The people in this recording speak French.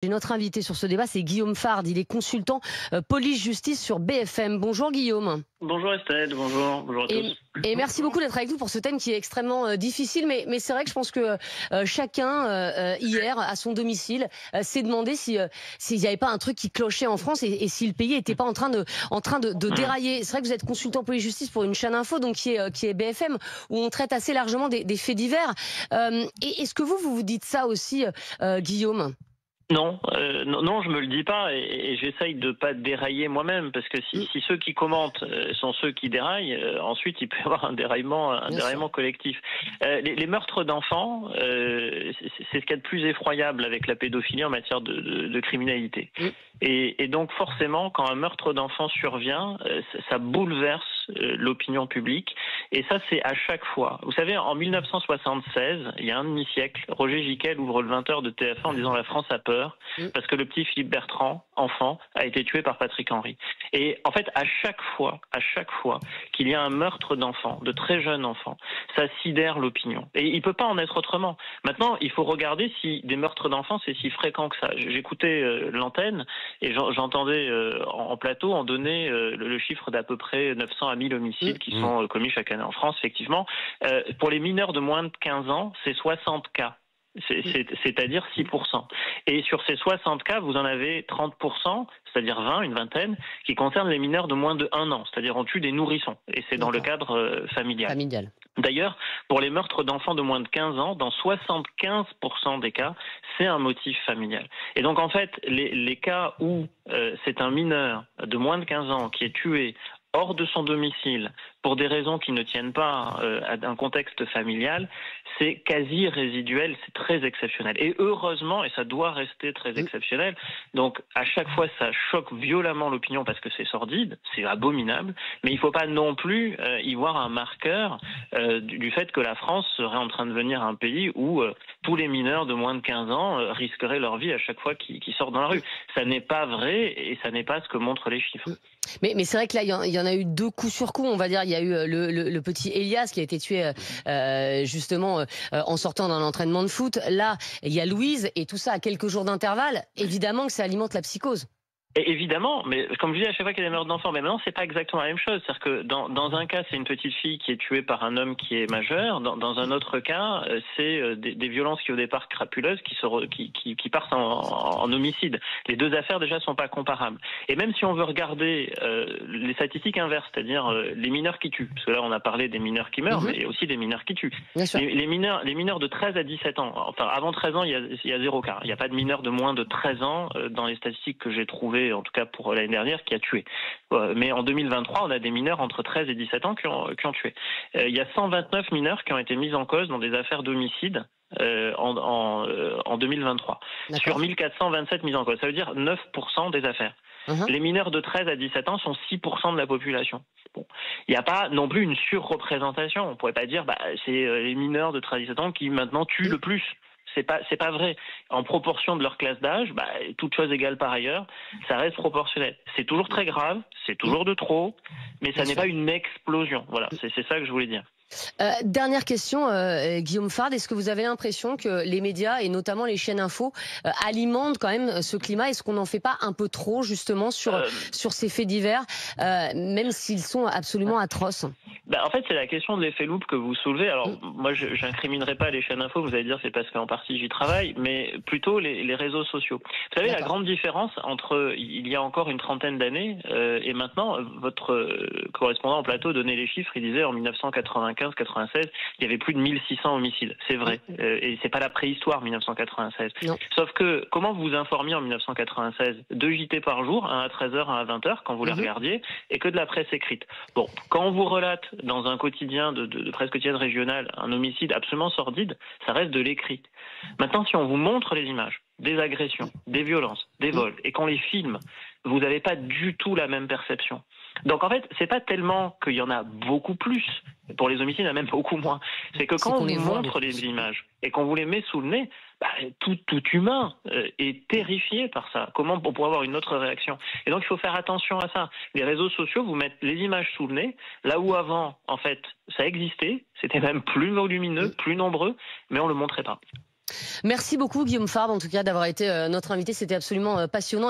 Et notre invité sur ce débat, c'est Guillaume Fard. Il est consultant police-justice sur BFM. Bonjour Guillaume. Bonjour Estelle, bonjour à tous. Et merci beaucoup d'être avec nous pour ce thème qui est extrêmement difficile. Mais c'est vrai que je pense que chacun, hier, à son domicile, s'est demandé s'il n'y avait pas un truc qui clochait en France et si le pays n'était pas en train de dérailler. C'est vrai que vous êtes consultant police-justice pour une chaîne info, donc qui est BFM, où on traite assez largement des faits divers. Et est-ce que vous dites ça aussi, Guillaume ? Non, je me le dis pas et j'essaye de pas dérailler moi-même parce que si ceux qui commentent sont ceux qui déraillent, ensuite il peut y avoir un déraillement collectif. Les meurtres d'enfants, c'est ce qu'il y a de plus effroyable avec la pédophilie en matière de criminalité. Et donc forcément, quand un meurtre d'enfant survient, ça bouleverse l'opinion publique. Et ça, c'est à chaque fois. Vous savez, en 1976, il y a un demi-siècle, Roger Giquel ouvre le 20h de TF1 en disant « La France a peur » parce que le petit Philippe Bertrand, enfant, a été tué par Patrick Henry. Et en fait, à chaque fois qu'il y a un meurtre d'enfant, de très jeunes enfants, ça sidère l'opinion. Et il peut pas en être autrement. Maintenant, il faut regarder si des meurtres d'enfants, c'est si fréquent que ça. J'écoutais l'antenne et j'entendais en plateau, on donnait le chiffre d'à peu près 900 à 1000 homicides qui sont commis chaque année en France, effectivement. Pour les mineurs de moins de 15 ans, c'est 60 cas. C'est-à-dire 6%. Et sur ces 60 cas, vous en avez 30%, c'est-à-dire 20, une vingtaine, qui concernent les mineurs de moins de 1 an, c'est-à-dire on tue des nourrissons. Et c'est dans le cadre familial. D'ailleurs, pour les meurtres d'enfants de moins de 15 ans, dans 75% des cas, c'est un motif familial. Et donc en fait, les cas où c'est un mineur de moins de 15 ans qui est tué hors de son domicile, pour des raisons qui ne tiennent pas à un contexte familial, c'est quasi résiduel, c'est très exceptionnel. Et heureusement, et ça doit rester très exceptionnel, donc à chaque fois ça choque violemment l'opinion parce que c'est sordide, c'est abominable, mais il ne faut pas non plus y voir un marqueur du fait que la France serait en train de devenir un pays où tous les mineurs de moins de 15 ans risqueraient leur vie à chaque fois qu'ils sortent dans la rue. Ça n'est pas vrai et ça n'est pas ce que montrent les chiffres. Mais c'est vrai que là, il y en a eu deux coups sur coup, on va dire. Il y a eu le petit Elias qui a été tué justement en sortant d'un entraînement de foot. Là, il y a Louise et tout ça à quelques jours d'intervalle. Évidemment que ça alimente la psychose. Et évidemment, mais comme je dis à chaque fois qu'il y a des meurtres d'enfants, mais maintenant c'est pas exactement la même chose. C'est-à-dire que dans un cas c'est une petite fille qui est tuée par un homme qui est majeur, dans un autre cas c'est des violences qui au départ crapuleuses qui partent en homicide. Les deux affaires déjà sont pas comparables. Et même si on veut regarder les statistiques inverses, c'est-à-dire les mineurs qui tuent, parce que là on a parlé des mineurs qui meurent, mais il y a aussi des mineurs qui tuent. Les mineurs de 13 à 17 ans, enfin avant 13 ans il y a 0 cas. Il n'y a pas de mineurs de moins de 13 ans dans les statistiques que j'ai trouvées, en tout cas pour l'année dernière, qui a tué. Mais en 2023, on a des mineurs entre 13 et 17 ans qui ont tué. Il y a 129 mineurs qui ont été mis en cause dans des affaires d'homicide en 2023. Sur 1427 mises en cause. Ça veut dire 9% des affaires. Les mineurs de 13 à 17 ans sont 6% de la population. Bon. Il n'y a pas non plus une surreprésentation. On ne pourrait pas dire c'est les mineurs de 13 à 17 ans qui maintenant tuent le plus. C'est pas vrai. En proportion de leur classe d'âge, toute chose égale par ailleurs, ça reste proportionnel. C'est toujours très grave, c'est toujours de trop, mais ça n'est pas une explosion. Voilà, c'est ça que je voulais dire. Dernière question, Guillaume Fard, est-ce que vous avez l'impression que les médias et notamment les chaînes info alimentent quand même ce climat? Est-ce qu'on n'en fait pas un peu trop justement sur ces faits divers, même s'ils sont absolument atroces? En fait, c'est la question de l'effet loupe que vous soulevez. Alors, moi, j'incriminerai pas les chaînes info, vous allez dire c'est parce qu'en partie j'y travaille, mais plutôt les réseaux sociaux. Vous savez, la grande différence entre il y a encore une trentaine d'années et maintenant, votre correspondant en plateau donnait les chiffres, il disait en 1995-96, il y avait plus de 1600 homicides. C'est vrai. Et c'est pas la préhistoire 1996. Non. Sauf que, comment vous informiez en 1996? 2 JT par jour, un à 13h, un à 20h, quand vous les regardiez, et que de la presse écrite. Bon, quand on vous relate dans un quotidien de presse quotidienne régionale un homicide absolument sordide, ça reste de l'écrit. Maintenant, si on vous montre les images des agressions, des violences, des vols, et qu'on les filme, vous n'avez pas du tout la même perception. Donc en fait, c'est pas tellement qu'il y en a beaucoup plus, pour les homicides, il y en a même beaucoup moins. C'est que quand on vous montre les images et qu'on vous les met sous le nez, tout humain est terrifié par ça. Comment on pourrait avoir une autre réaction? Et donc il faut faire attention à ça. Les réseaux sociaux vous mettent les images sous le nez, là où avant, en fait, ça existait, c'était même plus volumineux, plus nombreux, mais on le montrait pas. Merci beaucoup Guillaume Fabre, en tout cas, d'avoir été notre invité. C'était absolument passionnant.